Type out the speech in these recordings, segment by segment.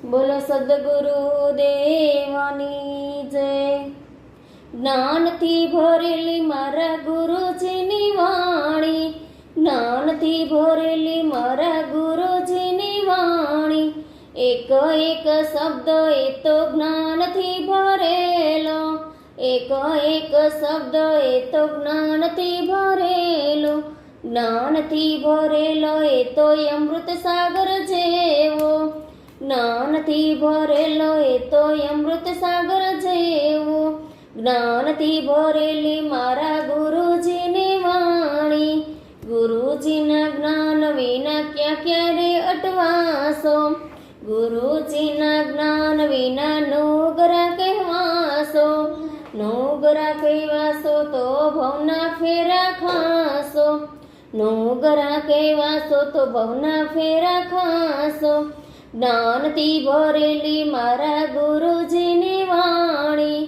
બોલો સદગુરુ દેવાની જય। જ્ઞાનથી ભરેલી મારા ગુરુજીની વાણી, જ્ઞાનથી ભરેલી મારા ગુરુજીની વાણી, એક એક શબ્દ એ તો જ્ઞાનથી ભરેલો, એક એક શબ્દ એ તો જ્ઞાનથી ભરેલો, જ્ઞાનથી ભરેલો એ તો અમૃત સાગર જેવો, જ્ઞાનથી ભરેલો એ તો અમૃત સાગર જેવો, જ્ઞાનથી ભરેલી મારા ગુરુજીની વાણી, ગુરુજીના જ્ઞાન વિના ક્યારે અટવાસો, ગુરુજીના જ્ઞાન વિના નોગરા કહેવાસો, નોગરા કહેવાસો તો ભવના ફેરા ખાસો, નોગરા કહેવાસો તો ભવના ફેરા ખાસો, જ્ઞાનથી ભરેલી મારા ગુરુજીની વાણી,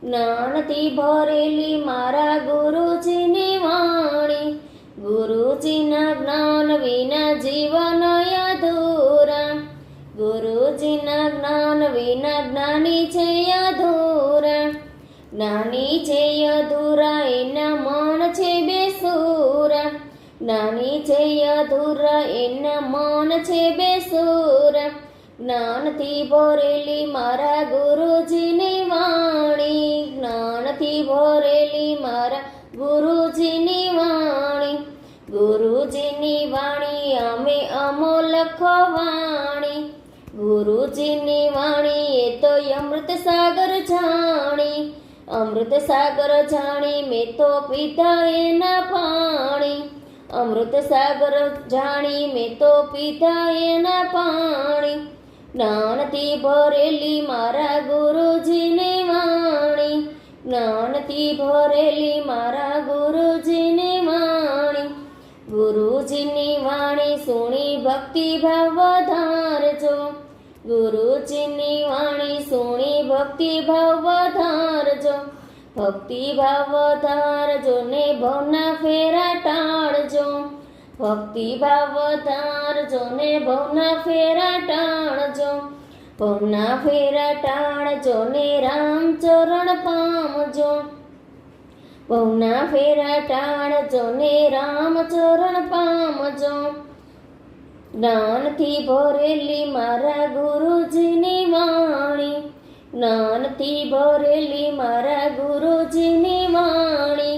જ્ઞાનથી ભરેલી મારા ગુરુજીની વાણી, ગુરુજીના જ્ઞાન વિના જીવન અધૂરા, ગુરુજીના જ્ઞાન વિના જ્ઞાની છે અધૂરા, જ્ઞાની છે અધૂરા એના મન છે બેસુરા, જ્ઞાની છે અધૂરા એના મન છે બેસુરા, જ્ઞાનથી ભરેલી મારા ગુરુજીની વાણી, જ્ઞાનથી ભરેલી મારા ગુરુજીની વાણી, ગુરુજીની વાણી અમે અમોલખ વાણી, ગુરુજીની વાણી એ તો અમૃત સાગર જાણી, અમૃત સાગર જાણી મેં તો પીધા એના પાણી, અમૃત સાગર જાણી મેં તો પીધા એના પાણી, જ્ઞાનથી ભરેલી મારા ગુરુજીની વાણી, જ્ઞાનથી ભરેલી મારા ગુરુજીની વાણી, ગુરુજીની વાણી સુણી ભક્તિ ભાવ વધારજો, ગુરુજીની વાણી સુણી ભક્તિ ભાવ વધારજો, ભક્તિ ભાવ વધારજો ને ભવના ફેરા ટાળજો, ભક્તિ ભાવ વધારજો ને ભવના ફેરા ટાળજો, ભવના ફેરા ટાળજો ને રામ ચરણ પામજો, ભવના ફેરા ટાળજો ને રામ ચરણ પામજો, જ્ઞાનથી ભરેલી મારા ગુરુજીની વાણી, જ્ઞાનથી ભરેલી મારા ગુરુજીની વાણી,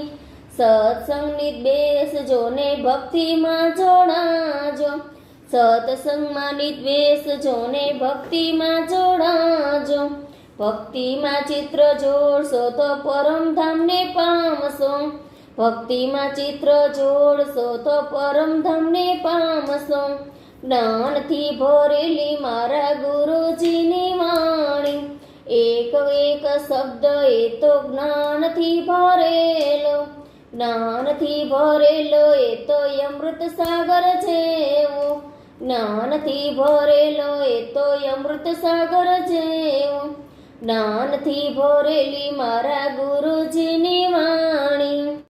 સત્સંગની બેસજો ને ભક્તિમાં જોડાજો, સત્સંગમાં નિદ્વેષજો ને ભક્તિમાં જોડાજો, ભક્તિમાં ચિત્ર જોડશો તો પરમધામને પામશો, ભક્તિમાં ચિત્ર જોડશો તો પરમધામને પામશો, જ્ઞાનથી ભરેલી મારા ગુરુજીની વાણી, એક એક શબ્દ એ તો જ્ઞાનથી ભરેલો, જ્ઞાનથી ભરેલો એ તો અમૃત સાગર જેવો, જ્ઞાનથી ભરેલો એ તો અમૃત સાગર જેવો, જ્ઞાનથી ભરેલી મારા ગુરુજીની વાણી।